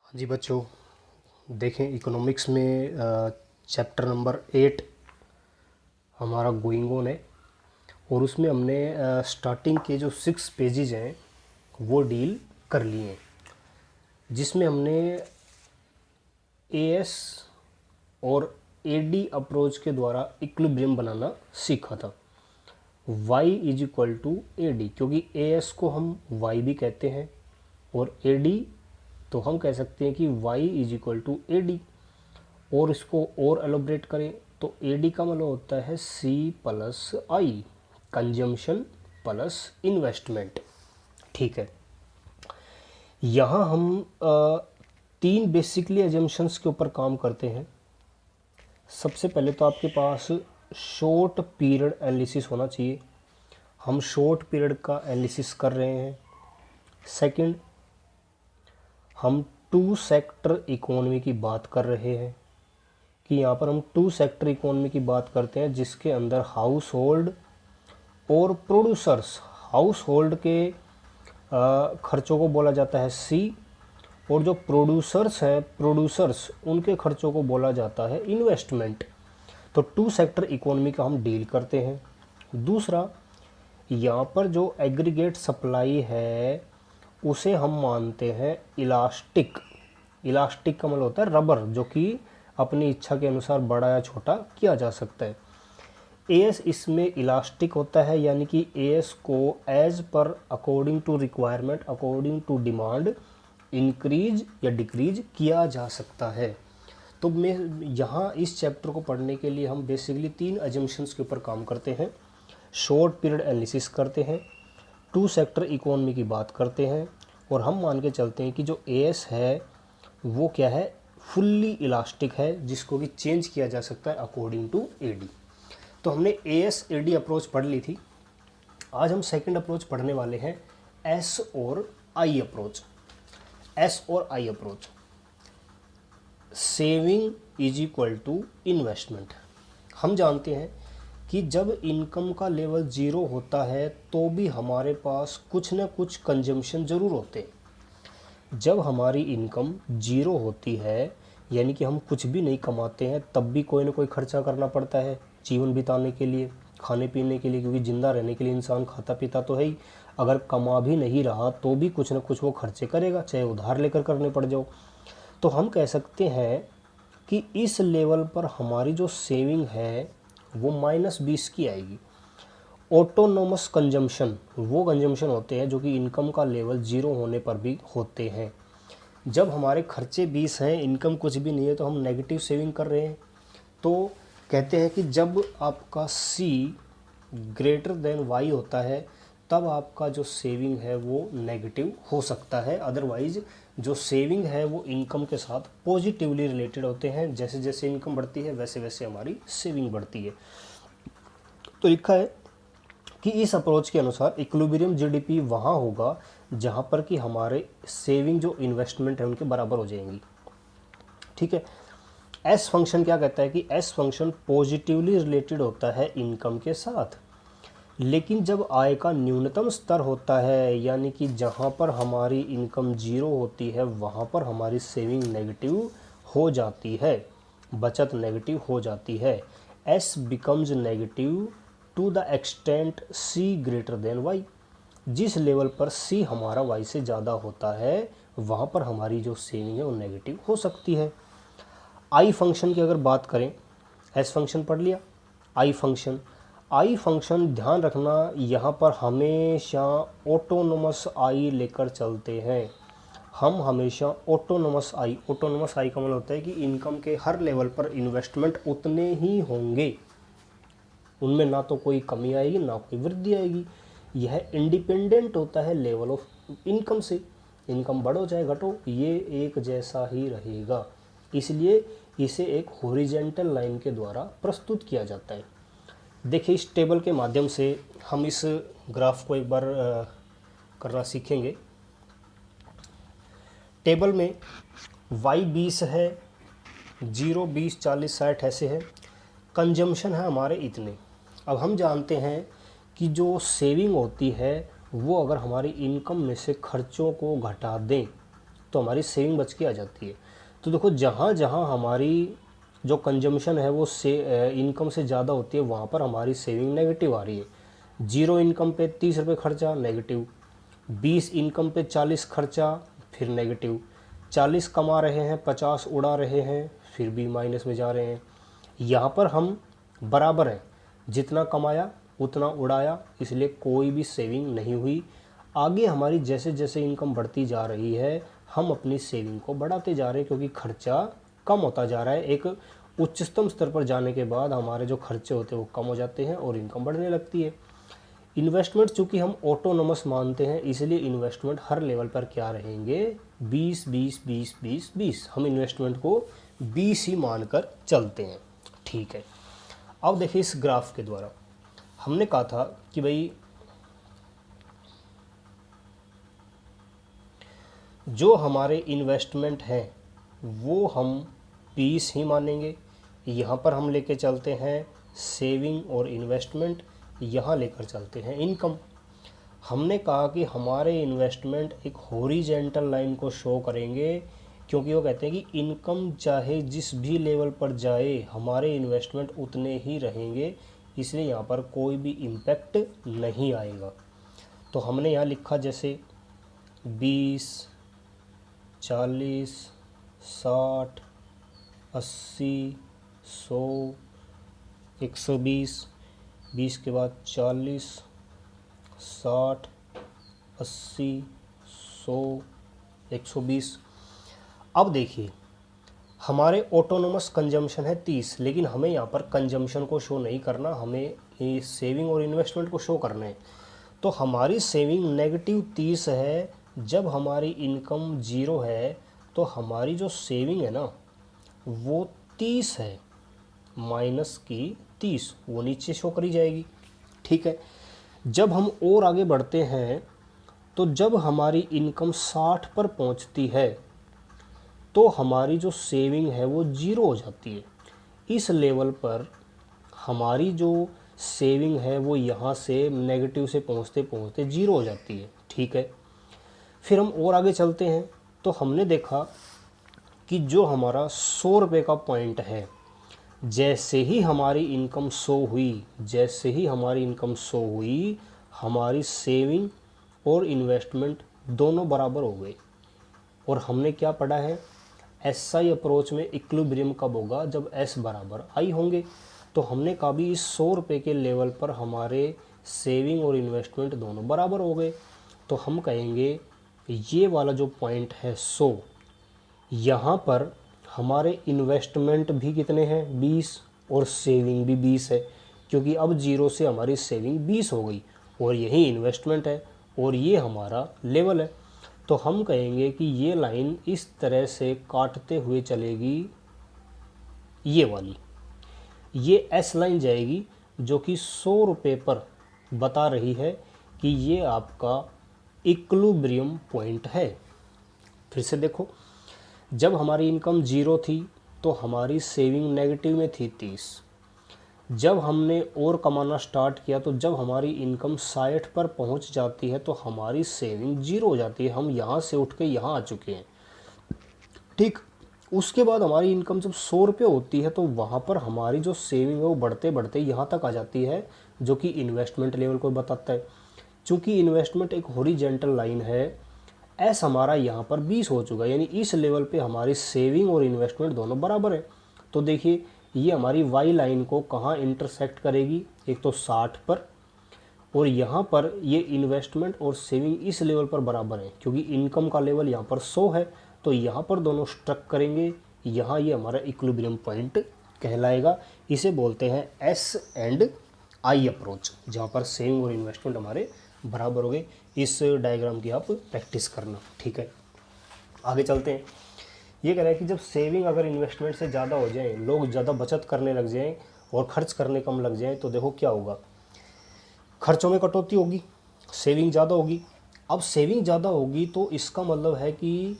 हाँ जी बच्चों, देखें इकोनॉमिक्स में चैप्टर नंबर 8 हमारा गोइंग ऑन है। और उसमें हमने स्टार्टिंग के जो 6 पेजेज हैं वो डील कर लिए हैं, जिसमें हमने एएस और एडी अप्रोच के द्वारा इक्विलिब्रियम बनाना सीखा था। y is equal to A D, क्योंकि एएस को हम y भी कहते हैं और एडी तो हम कह सकते हैं कि y is equal to A D. और इसको और एलोब्रेट करें तो एडी का मतलब होता है C प्लस आई, कंजम्पशन प्लस इन्वेस्टमेंट। ठीक है, यहाँ हम 3 बेसिकली एजम्पशंस के ऊपर काम करते हैं। सबसे पहले तो आपके पास शॉर्ट पीरियड एनालिसिस होना चाहिए, हम शॉर्ट पीरियड का एनालिसिस कर रहे हैं। सेकंड, हम 2 सेक्टर इकोनॉमी की बात कर रहे हैं कि यहाँ पर हम 2 सेक्टर इकोनॉमी की बात करते हैं, जिसके अंदर हाउस होल्ड और प्रोड्यूसर्स, हाउस होल्ड के खर्चों को बोला जाता है सी, और जो प्रोड्यूसर्स हैं प्रोड्यूसर्स उनके खर्चों को बोला जाता है इन्वेस्टमेंट। तो 2 सेक्टर इकोनॉमी का हम डील करते हैं। दूसरा, यहाँ पर जो एग्रीगेट सप्लाई है उसे हम मानते हैं इलास्टिक। इलास्टिक का मतलब होता है रबर, जो कि अपनी इच्छा के अनुसार बड़ा या छोटा किया जा सकता है। एएस इसमें इलास्टिक होता है, यानी कि एएस को एज पर according to requirement, according to demand increase या डिक्रीज किया जा सकता है। तो मैं यहाँ इस चैप्टर को पढ़ने के लिए हम बेसिकली 3 एजम्पशंस के ऊपर काम करते हैं। शॉर्ट पीरियड एनालिसिस करते हैं, 2 सेक्टर इकोनॉमी की बात करते हैं, और हम मान के चलते हैं कि जो एएस है वो क्या है, फुल्ली इलास्टिक है, जिसको कि चेंज किया जा सकता है अकॉर्डिंग टू एडी। तो हमने एएस एडी अप्रोच पढ़ ली थी। आज हम सेकंड अप्रोच पढ़ने वाले हैं, एस और आई अप्रोच। एस और I approach, saving is equal to investment. हम जानते हैं कि जब इनकम का लेवल 0 होता है तो भी हमारे पास कुछ न कुछ कंजम्पशन ज़रूर होते हैं। जब हमारी इनकम 0 होती है, यानी कि हम कुछ भी नहीं कमाते हैं, तब भी कोई ना कोई खर्चा करना पड़ता है जीवन बिताने के लिए, खाने पीने के लिए, क्योंकि ज़िंदा रहने के लिए इंसान खाता पीता तो है ही। अगर कमा भी नहीं रहा तो भी कुछ ना कुछ वो खर्चे करेगा, चाहे उधार लेकर करने पड़ जाओ। तो हम कह सकते हैं कि इस लेवल पर हमारी जो सेविंग है वो -20 की आएगी। ऑटोनोमस कंजम्पशन वो कंजम्पशन होते हैं जो कि इनकम का लेवल 0 होने पर भी होते हैं। जब हमारे खर्चे 20 हैं, इनकम कुछ भी नहीं है, तो हम नेगेटिव सेविंग कर रहे हैं। तो कहते हैं कि जब आपका C ग्रेटर देन Y होता है तब आपका जो सेविंग है वो नेगेटिव हो सकता है। अदरवाइज जो सेविंग है वो इनकम के साथ पॉजिटिवली रिलेटेड होते हैं। जैसे जैसे इनकम बढ़ती है वैसे वैसे हमारी सेविंग बढ़ती है। तो लिखा है कि इस अप्रोच के अनुसार इक्विलिब्रियम जीडीपी वहाँ होगा जहाँ पर कि हमारे सेविंग जो इन्वेस्टमेंट है उनके बराबर हो जाएंगी। ठीक है, एस फंक्शन क्या कहता है कि एस फंक्शन पॉजिटिवली रिलेटेड होता है इनकम के साथ, लेकिन जब आय का न्यूनतम स्तर होता है, यानी कि जहाँ पर हमारी इनकम 0 होती है वहाँ पर हमारी सेविंग नेगेटिव हो जाती है, बचत नेगेटिव हो जाती है। S becomes negative to the extent C greater than Y। जिस लेवल पर C हमारा Y से ज़्यादा होता है वहाँ पर हमारी जो सेविंग है वो नेगेटिव हो सकती है। आई फंक्शन की अगर बात करें, एस फंक्शन पढ़ लिया, आई फंक्शन। आई फंक्शन ध्यान रखना, यहाँ पर हमेशा ऑटोनोमस आई लेकर चलते हैं। हम हमेशा ऑटोनोमस आई का मतलब होता है कि इनकम के हर लेवल पर इन्वेस्टमेंट उतने ही होंगे, उनमें ना तो कोई कमी आएगी ना कोई वृद्धि आएगी। यह इंडिपेंडेंट होता है लेवल ऑफ इनकम से। इनकम बढ़ो चाहे घटो, ये एक जैसा ही रहेगा। इसलिए इसे एक हॉरिजॉन्टल लाइन के द्वारा प्रस्तुत किया जाता है। देखिए, इस टेबल के माध्यम से हम इस ग्राफ को एक बार करना सीखेंगे। टेबल में Y 20 है, 0, 20, 40, 60 ऐसे है। कंजम्पशन है हमारे इतने। अब हम जानते हैं कि जो सेविंग होती है वो अगर हमारी इनकम में से खर्चों को घटा दें तो हमारी सेविंग बच के आ जाती है। तो देखो जहाँ जहाँ हमारी जो कंजम्पशन है वो इनकम से ज़्यादा होती है, वहाँ पर हमारी सेविंग नेगेटिव आ रही है। 0 इनकम पे 30 रुपये खर्चा, नेगेटिव। 20 इनकम पे 40 खर्चा, फिर नेगेटिव। 40 कमा रहे हैं, 50 उड़ा रहे हैं, फिर भी माइनस में जा रहे हैं। यहाँ पर हम बराबर हैं, जितना कमाया उतना उड़ाया, इसलिए कोई भी सेविंग नहीं हुई। आगे हमारी जैसे जैसे इनकम बढ़ती जा रही है, हम अपनी सेविंग को बढ़ाते जा रहे हैं, क्योंकि खर्चा कम होता जा रहा है। एक उच्चतम स्तर पर जाने के बाद हमारे जो खर्चे होते हैं वो कम हो जाते हैं और इनकम बढ़ने लगती है। इन्वेस्टमेंट चूँकि हम ऑटोनोमस मानते हैं, इसलिए इन्वेस्टमेंट हर लेवल पर क्या रहेंगे, 20 20 20 20 20। हम इन्वेस्टमेंट को 20 ही मानकर चलते हैं। ठीक है, अब देखिए इस ग्राफ के द्वारा हमने कहा था कि भाई जो हमारे इन्वेस्टमेंट हैं वो हम 20 ही मानेंगे। यहाँ पर हम लेके चलते हैं सेविंग और इन्वेस्टमेंट, यहाँ लेकर चलते हैं इनकम। हमने कहा कि हमारे इन्वेस्टमेंट एक हॉरिजेंटल लाइन को शो करेंगे, क्योंकि वो कहते हैं कि इनकम चाहे जिस भी लेवल पर जाए हमारे इन्वेस्टमेंट उतने ही रहेंगे, इसलिए यहाँ पर कोई भी इम्पैक्ट नहीं आएगा। तो हमने यहाँ लिखा जैसे 20 40 60 80 100 120, 20 के बाद 40 60 80 100 120। अब देखिए हमारे ऑटोनोमस कंजम्पशन है 30, लेकिन हमें यहाँ पर कंजम्पशन को शो नहीं करना, हमें सेविंग और इन्वेस्टमेंट को शो करना है। तो हमारी सेविंग नेगेटिव 30 है, जब हमारी इनकम 0 है तो हमारी जो सेविंग है ना वो 30 है, माइनस की 30 वो नीचे शो करी जाएगी। ठीक है, जब हम और आगे बढ़ते हैं तो जब हमारी इनकम 60 पर पहुंचती है तो हमारी जो सेविंग है वो 0 हो जाती है। इस लेवल पर हमारी जो सेविंग है वो यहाँ से नेगेटिव से पहुँचते पहुँचते 0 हो जाती है। ठीक है, फिर हम और आगे चलते हैं तो हमने देखा कि जो हमारा 100 रुपये का पॉइंट है, जैसे ही हमारी इनकम 100 हुई, जैसे ही हमारी इनकम 100 हुई, हमारी सेविंग और इन्वेस्टमेंट दोनों बराबर हो गए। और हमने क्या पढ़ा है, एसआई अप्रोच में इक्विलिब्रियम कब होगा, जब एस बराबर आई होंगे। तो हमने कहा भी इस 100 रुपये के लेवल पर हमारे सेविंग और इन्वेस्टमेंट दोनों बराबर हो गए। तो हम कहेंगे ये वाला जो पॉइंट है 100, यहाँ पर हमारे इन्वेस्टमेंट भी कितने हैं 20 और सेविंग भी 20 है, क्योंकि अब 0 से हमारी सेविंग 20 हो गई और यही इन्वेस्टमेंट है और ये हमारा लेवल है। तो हम कहेंगे कि ये लाइन इस तरह से काटते हुए चलेगी, ये वाली, ये एस लाइन जाएगी जो कि 100 रुपये पर बता रही है कि ये आपका इक्विलिब्रियम पॉइंट है। फिर से देखो, जब हमारी इनकम 0 थी तो हमारी सेविंग नेगेटिव में थी 30। जब हमने और कमाना स्टार्ट किया तो जब हमारी इनकम 60 पर पहुंच जाती है तो हमारी सेविंग 0 हो जाती है। हम यहाँ से उठ के यहाँ आ चुके हैं। ठीक, उसके बाद हमारी इनकम जब 100 रुपये होती है तो वहाँ पर हमारी जो सेविंग है वो बढ़ते बढ़ते यहाँ तक आ जाती है, जो कि इन्वेस्टमेंट लेवल को बताता है। चूँकि इन्वेस्टमेंट एक हॉरिजॉन्टल लाइन है, एस हमारा यहाँ पर 20 हो चुका है, यानी इस लेवल पे हमारी सेविंग और इन्वेस्टमेंट दोनों बराबर है। तो देखिए ये हमारी वाई लाइन को कहाँ इंटरसेक्ट करेगी, एक तो 60 पर, और यहाँ पर ये इन्वेस्टमेंट और सेविंग इस लेवल पर बराबर है, क्योंकि इनकम का लेवल यहाँ पर 100 है तो यहाँ पर दोनों स्ट्रक करेंगे। यहाँ ये हमारा इक्विलिब्रियम पॉइंट कहलाएगा। इसे बोलते हैं एस एंड आई अप्रोच, जहाँ पर सेविंग और इन्वेस्टमेंट हमारे बराबर हो गए। इस डायग्राम की आप प्रैक्टिस करना। ठीक है, आगे चलते हैं। ये कह रहा है कि जब सेविंग अगर इन्वेस्टमेंट से ज़्यादा हो जाए, लोग ज़्यादा बचत करने लग जाएं और खर्च करने कम लग जाएं, तो देखो क्या होगा, खर्चों में कटौती होगी, सेविंग ज़्यादा होगी। अब सेविंग ज़्यादा होगी तो इसका मतलब है कि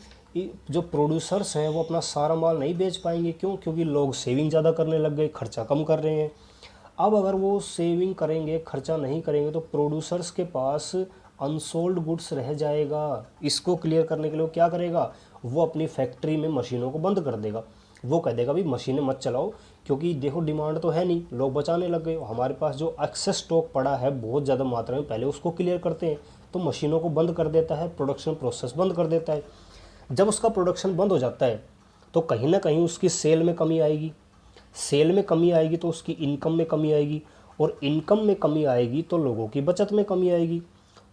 जो प्रोड्यूसर्स हैं वो अपना सारा माल नहीं बेच पाएंगे। क्यों? क्योंकि लोग सेविंग ज़्यादा करने लग गए, खर्चा कम कर रहे हैं। अब अगर वो सेविंग करेंगे, खर्चा नहीं करेंगे, तो प्रोड्यूसर्स के पास अनसोल्ड गुड्स रह जाएगा। इसको क्लियर करने के लिए वो क्या करेगा, वो अपनी फैक्ट्री में मशीनों को बंद कर देगा। वो कह देगा भाई मशीनें मत चलाओ, क्योंकि देखो डिमांड तो है नहीं, लोग बचाने लग गए, हमारे पास जो एक्सेस स्टॉक पड़ा है बहुत ज़्यादा मात्रा में, पहले उसको क्लियर करते हैं। तो मशीनों को बंद कर देता है, प्रोडक्शन प्रोसेस बंद कर देता है। जब उसका प्रोडक्शन बंद हो जाता है तो कहीं ना कहीं उसकी सेल में कमी आएगी, सेल में कमी आएगी तो उसकी इनकम में कमी आएगी, और इनकम में कमी आएगी तो लोगों की बचत में कमी आएगी।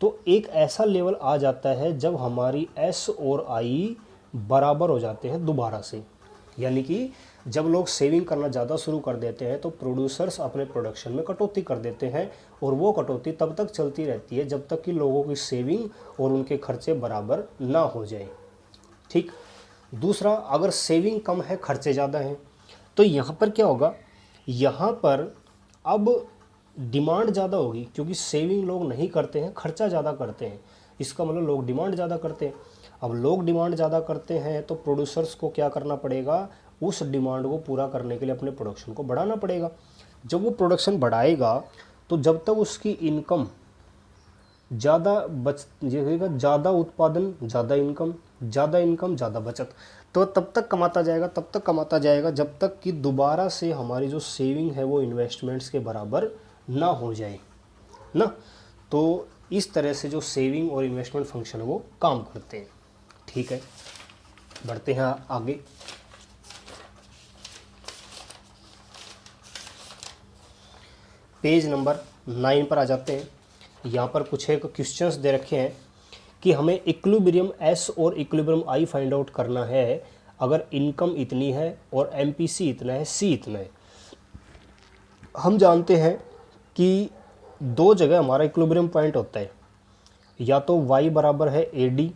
तो एक ऐसा लेवल आ जाता है जब हमारी एस और आई बराबर हो जाते हैं दोबारा से, यानी कि जब लोग सेविंग करना ज़्यादा शुरू कर देते हैं तो प्रोड्यूसर्स अपने प्रोडक्शन में कटौती कर देते हैं, और वो कटौती तब तक चलती रहती है जब तक कि लोगों की सेविंग और उनके खर्चे बराबर ना हो जाए। ठीक। दूसरा, अगर सेविंग कम है खर्चे ज़्यादा हैं, तो यहाँ पर क्या होगा, यहाँ पर अब डिमांड ज़्यादा होगी, क्योंकि सेविंग लोग नहीं करते हैं, खर्चा ज़्यादा करते हैं। इसका मतलब लोग डिमांड ज़्यादा करते हैं। अब लोग डिमांड ज़्यादा करते हैं तो प्रोड्यूसर्स को क्या करना पड़ेगा, उस डिमांड को पूरा करने के लिए अपने प्रोडक्शन को बढ़ाना पड़ेगा। जब वो प्रोडक्शन बढ़ाएगा तो जब तक उसकी इनकम ज़्यादा ज़्यादा उत्पादन ज़्यादा इनकम, ज़्यादा इनकम ज़्यादा बचत, तो तब तक कमाता जाएगा जब तक कि दोबारा से हमारी जो सेविंग है वो इन्वेस्टमेंट्स के बराबर ना हो जाए ना। तो इस तरह से जो सेविंग और इन्वेस्टमेंट फंक्शन है वो काम करते हैं। ठीक है, बढ़ते हैं आगे। पेज नंबर 9 पर आ जाते हैं। यहाँ पर कुछ एक क्वेश्चंस दे रखे हैं कि हमें इक्विलिब्रियम एस और इक्विलिब्रियम आई फाइंड आउट करना है अगर इनकम इतनी है और एमपीसी इतना है, सी इतना है। हम जानते हैं कि दो जगह हमारा इक्विलिब्रियम पॉइंट होता है, या तो y बराबर है AD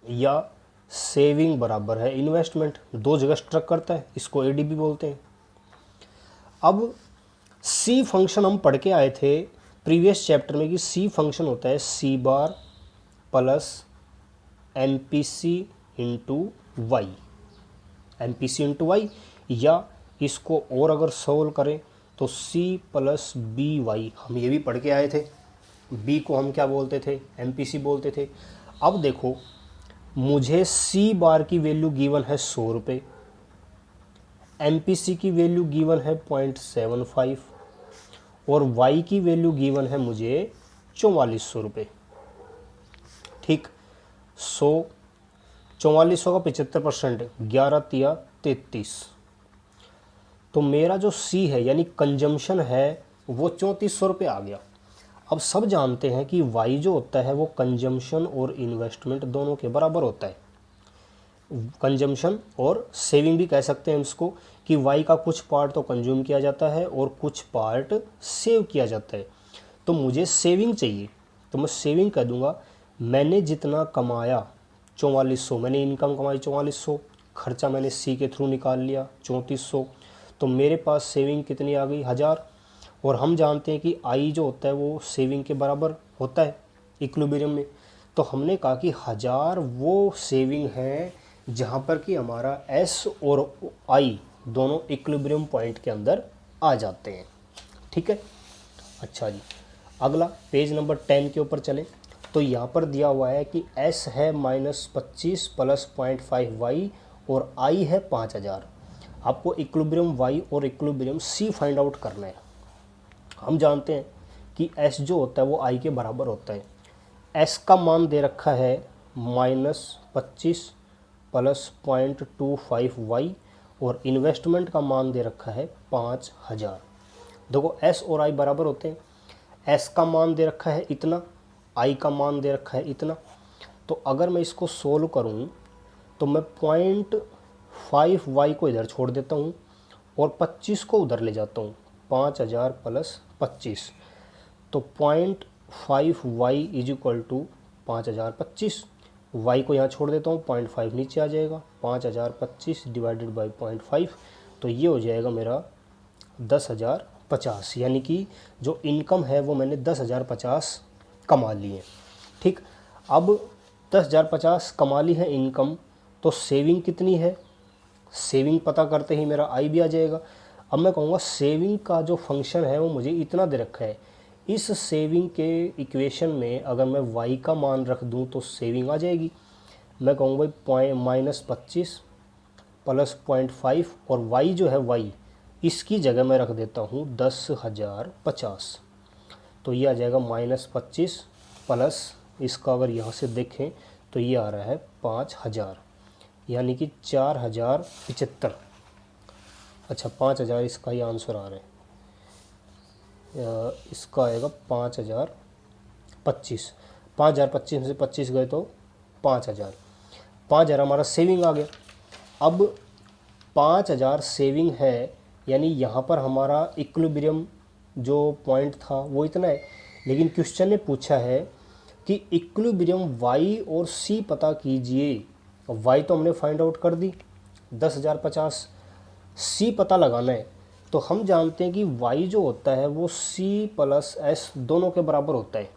या सेविंग बराबर है इन्वेस्टमेंट, दो जगह स्ट्रक करता है, इसको AD भी बोलते हैं। अब C फंक्शन हम पढ़ के आए थे प्रीवियस चैप्टर में कि C फंक्शन होता है C bar plus MPC into Y, MPC into Y, या इसको और अगर सोल्व करें तो C प्लस BY, हम ये भी पढ़ के आए थे। B को हम क्या बोलते थे, MPC बोलते थे। अब देखो मुझे C बार की वैल्यू गिवन है 100 रुपये, MPC की वैल्यू गिवन है 0.75 और Y की वैल्यू गिवन है मुझे 4400 रुपये। ठीक, 100 4400 का 75%, 11 तिया 33, तो मेरा जो C है यानी कंजम्पशन है वो 3400 रुपये आ गया। अब सब जानते हैं कि Y जो होता है वो कंजम्पशन और इन्वेस्टमेंट दोनों के बराबर होता है। कंजम्पशन और सेविंग भी कह सकते हैं इसको, कि Y का कुछ पार्ट तो कंज्यूम किया जाता है और कुछ पार्ट सेव किया जाता है। तो मुझे सेविंग चाहिए, तो मैं सेविंग कह दूंगा मैंने जितना कमाया 4400, मैंने इनकम कमाई 4400, खर्चा मैंने C के थ्रू निकाल लिया 3400, तो मेरे पास सेविंग कितनी आ गई 1000। और हम जानते हैं कि I जो होता है वो सेविंग के बराबर होता है इक्विलिब्रियम में। तो हमने कहा कि 1000 वो सेविंग है जहाँ पर कि हमारा S और I दोनों इक्विलिब्रियम पॉइंट के अंदर आ जाते हैं। ठीक है, अच्छा जी, अगला पेज नंबर 10 के ऊपर चलें तो यहाँ पर दिया हुआ है कि S है -25 प्लस 0.5y और I है 5000। आपको इक्विलिब्रियम Y और इक्विलिब्रियम C फाइंड आउट करना है। हम जानते हैं कि S जो होता है वो I के बराबर होता है। S का मान दे रखा है -25 प्लस 0.25y और इन्वेस्टमेंट का मान दे रखा है 5000। देखो S और I बराबर होते हैं। S का मान दे रखा है इतना, I का मान दे रखा है इतना। तो अगर मैं इसको सोल्व करूं तो मैं 0.5y को इधर छोड़ देता हूं और 25 को उधर ले जाता हूं, 5000 प्लस 25, तो 0.5y is equal to 5025। y को यहाँ छोड़ देता हूँ, 0.5 नीचे आ जाएगा, 5025 डिवाइडेड बाई 0.5, तो ये हो जाएगा मेरा 10,050। यानी कि जो इनकम है वो मैंने 10,050 कमा ली है। ठीक, अब 10,050 कमा ली है इनकम, तो सेविंग कितनी है, सेविंग पता करते ही मेरा आई भी आ जाएगा। अब मैं कहूँगा सेविंग का जो फंक्शन है वो मुझे इतना दे रखा है, इस सेविंग के इक्वेशन में अगर मैं y का मान रख दूं तो सेविंग आ जाएगी। मैं कहूँगा भाई -25 प्लस 0.5 और y जो है y इसकी जगह मैं रख देता हूँ 10,050। तो ये आ जाएगा -25 प्लस इसका अगर यहाँ से देखें तो ये आ रहा है 5,000, यानी कि 4,075। अच्छा 5,000 इसका ही आंसर आ रहा है, इसका आएगा 5,025। 5,025 में से 25 गए तो 5,000। 5,000 हमारा सेविंग आ गया। अब 5,000 सेविंग है, यानी यहाँ पर हमारा इक्विलिब्रियम जो पॉइंट था वो इतना है, लेकिन क्वेश्चन ने पूछा है कि इक्विलिब्रियम y और c पता कीजिए। y तो हमने फाइंड आउट कर दी 10,050, c पता लगाना है। तो हम जानते हैं कि y जो होता है वो c प्लस s दोनों के बराबर होता है।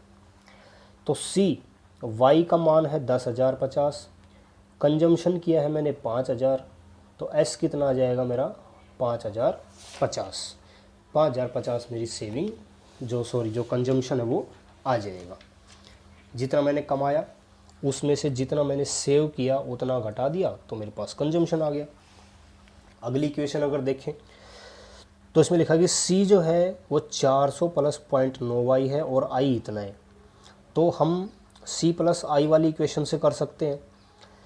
तो c y का मान है 10,050, कंजम्पशन किया है मैंने 5,000, तो s कितना आ जाएगा मेरा 5,050। 5,050 मेरी सेविंग जो कंजम्पशन है वो आ जाएगा। जितना मैंने कमाया उसमें से जितना मैंने सेव किया उतना घटा दिया तो मेरे पास कंजम्पशन आ गया। अगली इक्वेशन अगर देखें तो इसमें लिखा कि C जो है वो 400 प्लस 0.9y है और I इतना है। तो हम C प्लस I वाली इक्वेशन से कर सकते हैं।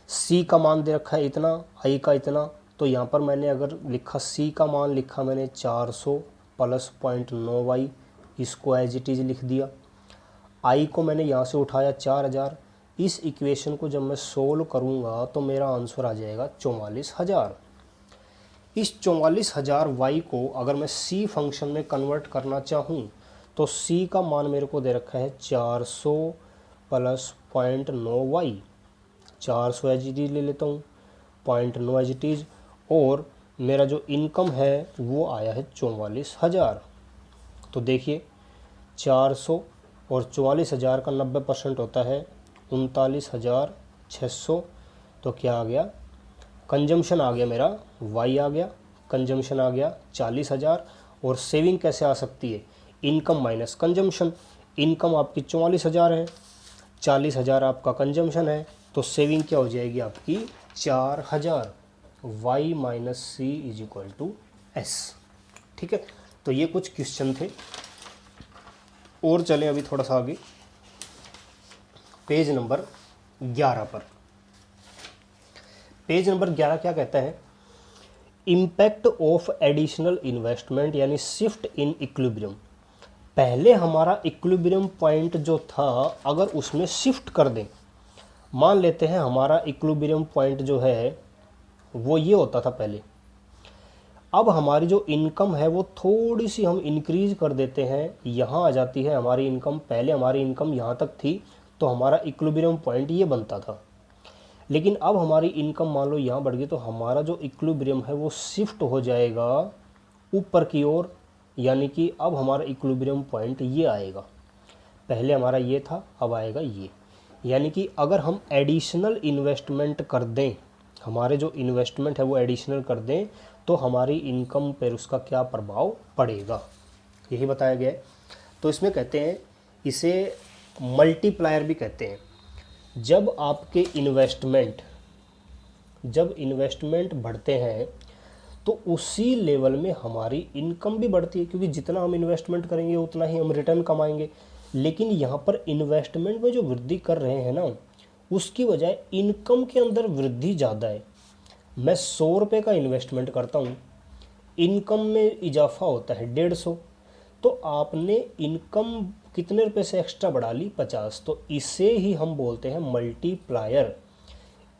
C का मान दे रखा है इतना, I का इतना, तो यहाँ पर मैंने अगर लिखा C का मान लिखा मैंने 400 प्लस 0.9y, इसको एज इट इज़ लिख दिया। I को मैंने यहाँ से उठाया 4,000। इस इक्वेशन को जब मैं सोल्व करूँगा तो मेरा आंसर आ जाएगा 44,000। इस 44,000 y को अगर मैं c फंक्शन में कन्वर्ट करना चाहूँ तो c का मान मेरे को दे रखा है 400 plus 0.9y। 400 as it is ले लेता हूँ, 0.9 एज इट इज, और मेरा जो इनकम है वो आया है 44,000। तो देखिए 400 और 44,000 का 90% होता है 39,600। तो क्या आ गया, कंजम्पशन आ गया मेरा y आ गया, कंजम्पशन आ गया 40,000। और सेविंग कैसे आ सकती है, इनकम माइनस कंजम्पशन। इनकम आपकी 44,000 है, 40,000 आपका कंजम्पशन है, तो सेविंग क्या हो जाएगी आपकी 4,000। y minus C is equal to S. ठीक है, तो ये कुछ क्वेश्चन थे। और चलें अभी थोड़ा सा आगे पेज नंबर 11 पर। पेज नंबर 11 क्या कहता है, इम्पैक्ट ऑफ एडिशनल इन्वेस्टमेंट यानी शिफ्ट इन इक्विलिब्रियम। पहले हमारा इक्विलिब्रियम पॉइंट जो था अगर उसमें शिफ्ट कर दें, मान लेते हैं हमारा इक्विलिब्रियम पॉइंट जो है वो ये होता था पहले, अब हमारी जो इनकम है वो थोड़ी सी हम इंक्रीज कर देते हैं, यहाँ आ जाती है हमारी इनकम। पहले हमारी इनकम यहाँ तक थी तो हमारा इक्विलिब्रियम पॉइंट ये बनता था, लेकिन अब हमारी इनकम मान लो यहाँ बढ़ गई तो हमारा जो इक्विलिब्रियम है वो शिफ्ट हो जाएगा ऊपर की ओर, यानी कि अब हमारा इक्विलिब्रियम पॉइंट ये आएगा। पहले हमारा ये था, अब आएगा ये। यानी कि अगर हम एडिशनल इन्वेस्टमेंट कर दें, हमारे जो इन्वेस्टमेंट है वो एडिशनल कर दें, तो हमारी इनकम पर उसका क्या प्रभाव पड़ेगा, यही बताया गया है। तो इसमें कहते हैं, इसे मल्टीप्लायर भी कहते हैं। जब आपके इन्वेस्टमेंट बढ़ते हैं तो उसी लेवल में हमारी इनकम भी बढ़ती है, क्योंकि जितना हम इन्वेस्टमेंट करेंगे उतना ही हम रिटर्न कमाएंगे। लेकिन यहाँ पर इन्वेस्टमेंट में जो वृद्धि कर रहे हैं ना, उसकी बजाय इनकम के अंदर वृद्धि ज़्यादा है। मैं 100 रुपये का इन्वेस्टमेंट करता हूँ, इनकम में इजाफा होता है 150, तो आपने इनकम कितने रुपए से एक्स्ट्रा बढ़ा ली, 50। तो इसे ही हम बोलते हैं मल्टीप्लायर।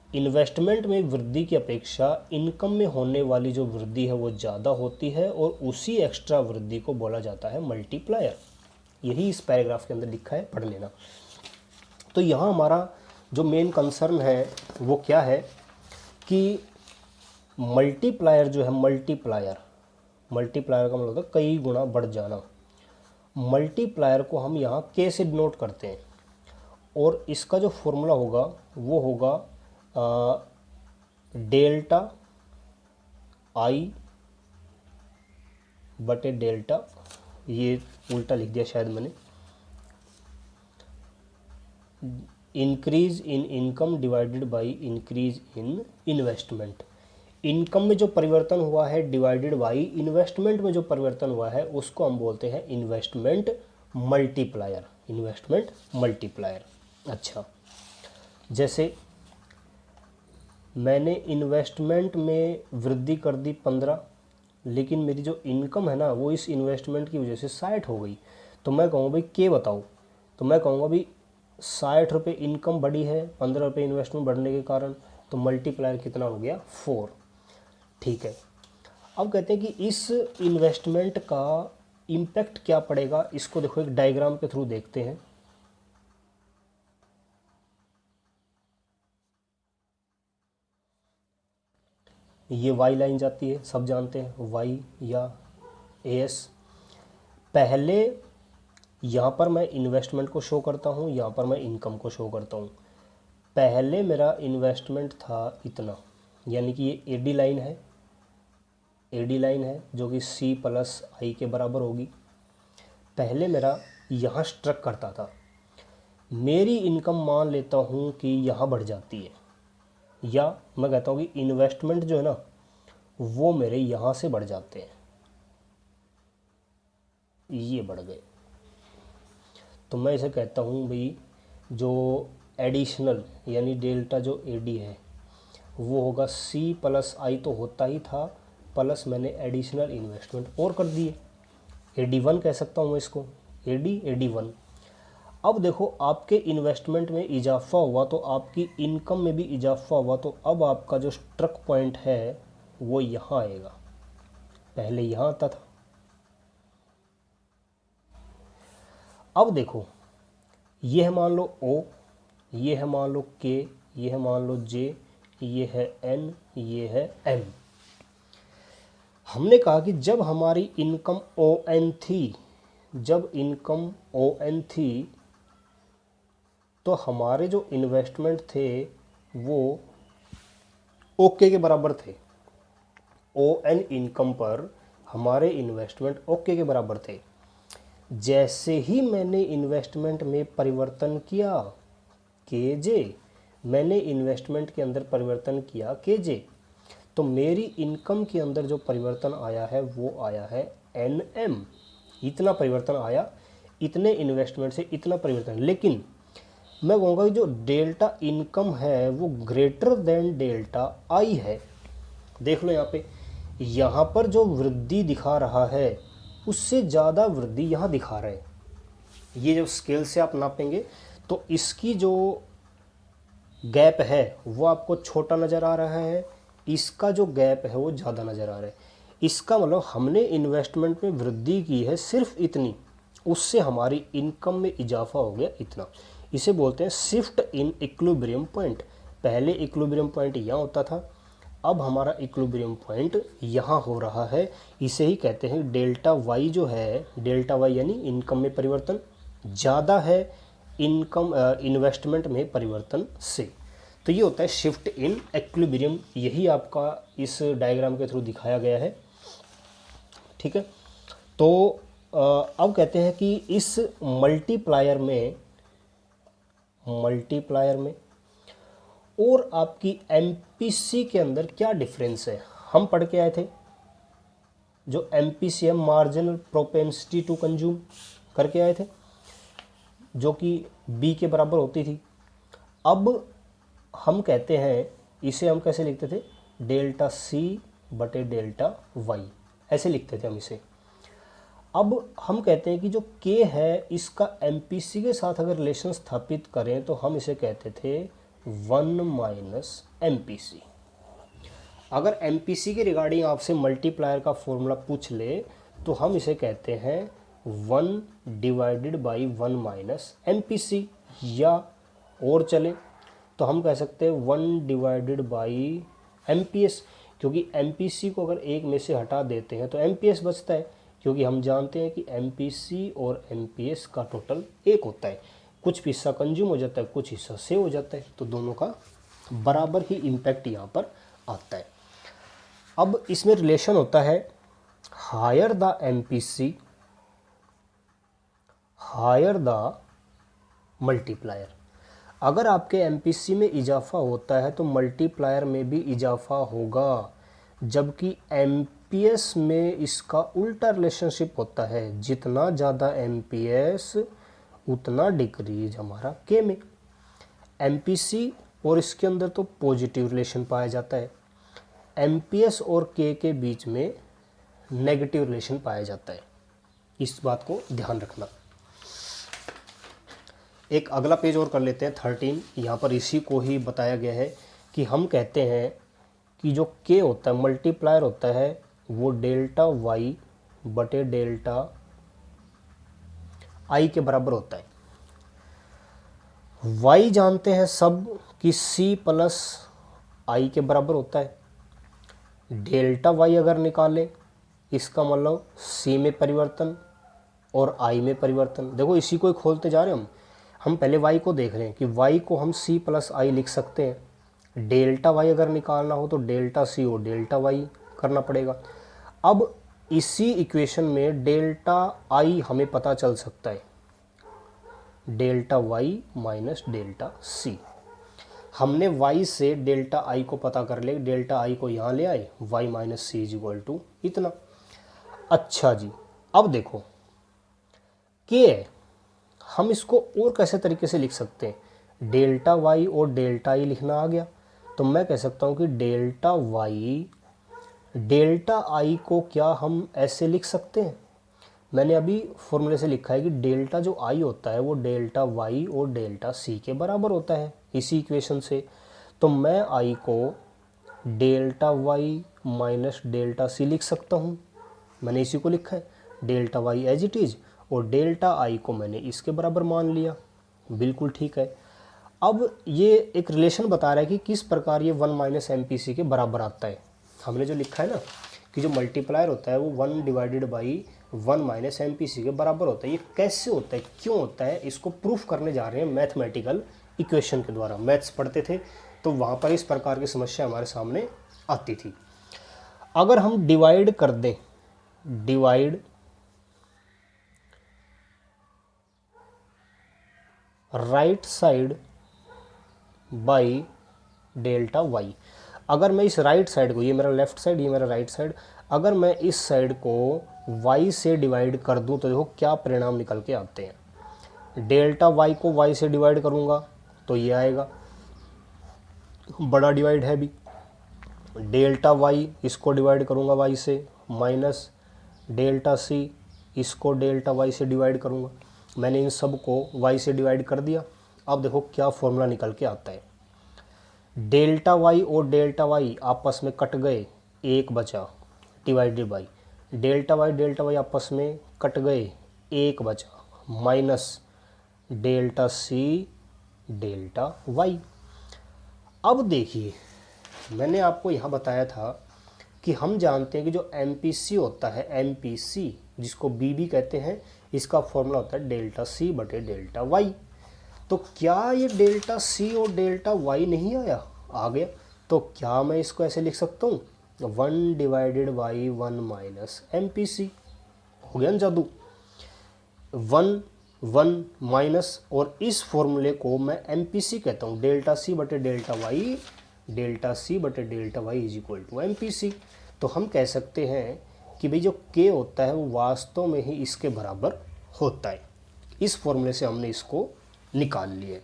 इन्वेस्टमेंट में वृद्धि की अपेक्षा इनकम में होने वाली जो वृद्धि है वो ज़्यादा होती है और उसी एक्स्ट्रा वृद्धि को बोला जाता है मल्टीप्लायर। यही इस पैराग्राफ के अंदर लिखा है, पढ़ लेना। तो यहाँ हमारा जो मेन कंसर्न है वो क्या है कि मल्टीप्लायर जो है, मल्टीप्लायर का मतलब होता है कई गुना बढ़ जाना। मल्टीप्लायर को हम यहाँ के से डिनोट करते हैं और इसका जो फॉर्मूला होगा वो होगा डेल्टा आई बटे डेल्टा, ये उल्टा लिख दिया शायद मैंने, increase in income divided by increase in investment. Income में जो परिवर्तन हुआ है डिवाइडेड बाय इन्वेस्टमेंट में जो परिवर्तन हुआ है उसको हम बोलते हैं इन्वेस्टमेंट मल्टीप्लायर। Investment multiplier. अच्छा, जैसे मैंने इन्वेस्टमेंट में वृद्धि कर दी 15, लेकिन मेरी जो इनकम है ना वो इस इन्वेस्टमेंट की वजह से 60 हो गई, तो मैं कहूँगा भाई के बताओ, तो मैं कहूँगा भाई 60 रुपये इनकम बढ़ी है 15 रुपये इन्वेस्टमेंट बढ़ने के कारण, तो मल्टीप्लायर कितना हो गया 4। ठीक है, अब कहते हैं कि इस इन्वेस्टमेंट का इम्पैक्ट क्या पड़ेगा, इसको देखो एक डायग्राम के थ्रू देखते हैं। ये वाई लाइन जाती है, सब जानते हैं वाई या एस। पहले यहाँ पर मैं इन्वेस्टमेंट को शो करता हूँ, यहाँ पर मैं इनकम को शो करता हूँ। पहले मेरा इन्वेस्टमेंट था इतना, यानी कि ये एडी लाइन है, एडी लाइन है जो कि सी प्लस आई के बराबर होगी। पहले मेरा यहाँ स्ट्रक करता था, मेरी इनकम मान लेता हूँ कि यहाँ बढ़ जाती है, या मैं कहता हूँ कि इन्वेस्टमेंट जो है ना वो मेरे यहाँ से बढ़ जाते हैं, ये बढ़ गए, तो मैं इसे कहता हूँ भाई जो एडिशनल यानी डेल्टा जो एडी है वो होगा सी प्लस आई, तो होता ही था, प्लस मैंने एडिशनल इन्वेस्टमेंट और कर दिए, एडी 1 कह सकता हूँ मैं इसको, एडी 1। अब देखो आपके इन्वेस्टमेंट में इजाफा हुआ तो आपकी इनकम में भी इजाफा हुआ, तो अब आपका जो स्ट्रक पॉइंट है वो यहाँ आएगा, पहले यहाँ आता था। अब देखो ये है मान लो O, ये है मान लो K, ये है मान लो J, ये है N, ये है M। हमने कहा कि जब हमारी इनकम ON थी, जब इनकम ON थी तो हमारे जो इन्वेस्टमेंट थे वो ओके के बराबर थे। ON इनकम पर हमारे इन्वेस्टमेंट ओके के बराबर थे। जैसे ही मैंने इन्वेस्टमेंट में परिवर्तन किया KJ, मैंने इन्वेस्टमेंट के अंदर परिवर्तन किया KJ, तो मेरी इनकम के अंदर जो परिवर्तन आया है वो आया है NM। इतना परिवर्तन आया, इतने इन्वेस्टमेंट से इतना परिवर्तन। लेकिन मैं कहूँगा कि जो डेल्टा इनकम है वो ग्रेटर देन डेल्टा आई है। देख लो यहाँ पर जो वृद्धि दिखा रहा है उससे ज़्यादा वृद्धि यहाँ दिखा रहा है। ये जब स्केल से आप नापेंगे तो इसकी जो गैप है वो आपको छोटा नज़र आ रहा है, इसका जो गैप है वो ज़्यादा नज़र आ रहा है। इसका मतलब हमने इन्वेस्टमेंट में वृद्धि की है सिर्फ इतनी, उससे हमारी इनकम में इजाफा हो गया इतना। इसे बोलते हैं शिफ्ट इन इक्विलिब्रियम पॉइंट। पहले इक्विलिब्रियम पॉइंट यहाँ होता था, अब हमारा इक्विलिब्रियम पॉइंट यहाँ हो रहा है। इसे ही कहते हैं डेल्टा वाई जो है, डेल्टा वाई यानी इनकम में परिवर्तन ज़्यादा है इनकम इन्वेस्टमेंट में परिवर्तन से। तो ये होता है शिफ्ट इन इक्विलिब्रियम, यही आपका इस डायग्राम के थ्रू दिखाया गया है। ठीक है, तो अब कहते हैं कि इस मल्टीप्लायर में और आपकी MPC के अंदर क्या डिफरेंस है। हम पढ़ के आए थे जो MPC है मार्जिनल प्रोपेंसिटी टू कंज्यूम करके आए थे, जो कि B के बराबर होती थी। अब हम कहते हैं इसे हम कैसे लिखते थे, डेल्टा C बटे डेल्टा Y, ऐसे लिखते थे हम इसे। अब हम कहते हैं कि जो K है इसका MPC के साथ अगर रिलेशन स्थापित करें तो हम इसे कहते थे 1 माइनस MPC। अगर MPC के रिगार्डिंग आपसे मल्टीप्लायर का फॉर्मूला पूछ ले तो हम इसे कहते हैं 1 डिवाइडेड बाई 1 माइनस MPC, या और चले तो हम कह सकते हैं 1 डिवाइडेड बाई MPS, क्योंकि MPC को अगर एक में से हटा देते हैं तो MPS बचता है, क्योंकि हम जानते हैं कि MPC और MPS का टोटल एक होता है। कुछ हिस्सा कंज्यूम हो जाता है, कुछ हिस्सा सेव हो जाता है, तो दोनों का बराबर ही इम्पैक्ट यहाँ पर आता है। अब इसमें रिलेशन होता है higher the MPC higher the multiplier. अगर आपके एमपीसी में इजाफा होता है तो मल्टीप्लायर में भी इजाफा होगा, जबकि एमपीएस में इसका उल्टा रिलेशनशिप होता है, जितना ज़्यादा एमपीएस उतना डिक्रीज हमारा के में। एमपीसी और इसके अंदर तो पॉजिटिव रिलेशन पाया जाता है, एमपीएस और के बीच में नेगेटिव रिलेशन पाया जाता है। इस बात को ध्यान रखना। एक अगला पेज और कर लेते हैं 13। यहाँ पर इसी को ही बताया गया है कि हम कहते हैं कि जो के होता है मल्टीप्लायर होता है वो डेल्टा वाई बटे डेल्टा आई के बराबर होता है। वाई जानते हैं सब कि सी प्लस आई के बराबर होता है। डेल्टा वाई अगर निकालें इसका मतलब सी में परिवर्तन और आई में परिवर्तन। देखो इसी को ही खोलते जा रहे हैं हम पहले वाई को देख रहे हैं कि वाई को हम सी प्लस आई लिख सकते हैं। डेल्टा वाई अगर निकालना हो तो डेल्टा सी और डेल्टा वाई करना पड़ेगा। अब इसी इक्वेशन में डेल्टा आई हमें पता चल सकता है, delta Y minus delta C. हमने y से डेल्टा आई को पता कर ले, डेल्टा आई को यहाँ ले आए, y minus C is equal to इतना। अच्छा जी, अब देखो के है, हम इसको और कैसे तरीके से लिख सकते हैं। डेल्टा वाई और डेल्टा आई लिखना आ गया तो मैं कह सकता हूँ कि डेल्टा वाई डेल्टा आई को क्या हम ऐसे लिख सकते हैं। मैंने अभी फॉर्मूले से लिखा है कि डेल्टा जो आई होता है वो डेल्टा वाई और डेल्टा सी के बराबर होता है इसी इक्वेशन से। तो मैं आई को delta Y minus delta C लिख सकता हूँ, मैंने इसी को लिखा है delta Y as it is, और डेल्टा आई को मैंने इसके बराबर मान लिया। बिल्कुल ठीक है। अब ये एक रिलेशन बता रहा है कि किस प्रकार ये 1 माइनस एम पी सी के बराबर आता है। हमने जो लिखा है ना कि जो मल्टीप्लायर होता है वो 1 divided by 1 minus M P C के बराबर होता है। ये कैसे होता है, क्यों होता है, इसको प्रूफ करने जा रहे हैं मैथमेटिकल इक्वेशन के द्वारा। मैथ्स पढ़ते थे तो वहाँ पर इस प्रकार की समस्या हमारे सामने आती थी। अगर हम डिवाइड कर दें, divide right side by delta Y, अगर मैं इस राइट साइड को, ये मेरा लेफ्ट साइड ये मेरा राइट साइड, अगर मैं इस साइड को y से डिवाइड कर दूं तो देखो क्या परिणाम निकल के आते हैं। डेल्टा y को y से डिवाइड करूंगा तो ये आएगा, बड़ा डिवाइड है भी। डेल्टा y इसको डिवाइड करूंगा y से, माइनस डेल्टा c इसको डेल्टा y से डिवाइड करूंगा। मैंने इन सब को y से डिवाइड कर दिया। अब देखो क्या फॉर्मूला निकल के आता है। डेल्टा वाई और डेल्टा वाई आपस में कट गए, एक बचा, डिवाइडेड बाई डेल्टा वाई आपस में कट गए, एक बचा, minus delta C delta Y. अब देखिए मैंने आपको यहाँ बताया था कि हम जानते हैं कि जो एमपीसी होता है, एमपीसी जिसको बीबी कहते हैं, इसका फॉर्मूला होता है डेल्टा सी बटे डेल्टा वाई। तो क्या ये डेल्टा सी और डेल्टा वाई नहीं आया, आ गया। तो क्या मैं इसको ऐसे लिख सकता हूँ 1 divided by 1 minus M P C, हो गया ना जादू। 1 1 माइनस, और इस फॉर्मूले को मैं एम पी सी कहता हूँ, डेल्टा सी बटे डेल्टा वाई, डेल्टा सी बटे delta Y is equal to M P C. तो हम कह सकते हैं कि भाई जो के होता है वो वास्तव में ही इसके बराबर होता है। इस फॉर्मूले से हमने इसको निकाल लिए।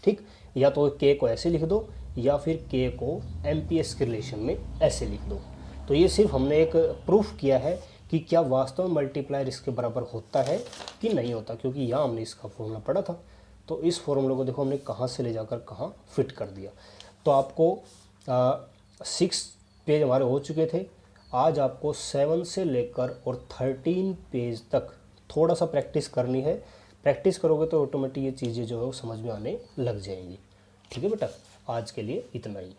ठीक, या तो के को ऐसे लिख दो या फिर के को एमपीएस के रिलेशन में ऐसे लिख दो। तो ये सिर्फ हमने एक प्रूफ किया है कि क्या वास्तव में मल्टीप्लायर इसके बराबर होता है कि नहीं होता, क्योंकि यहाँ हमने इसका फॉर्मूला पढ़ा था। तो इस फॉर्मूले को देखो हमने कहाँ से ले जाकर कहाँ फिट कर दिया। तो आपको 6 पेज हमारे हो चुके थे। आज आपको 7 से लेकर और 13 पेज तक थोड़ा सा प्रैक्टिस करनी है। प्रैक्टिस करोगे तो ऑटोमेटिक ये चीज़ें जो है वो समझ में आने लग जाएंगी। ठीक है बेटा, आज के लिए इतना ही।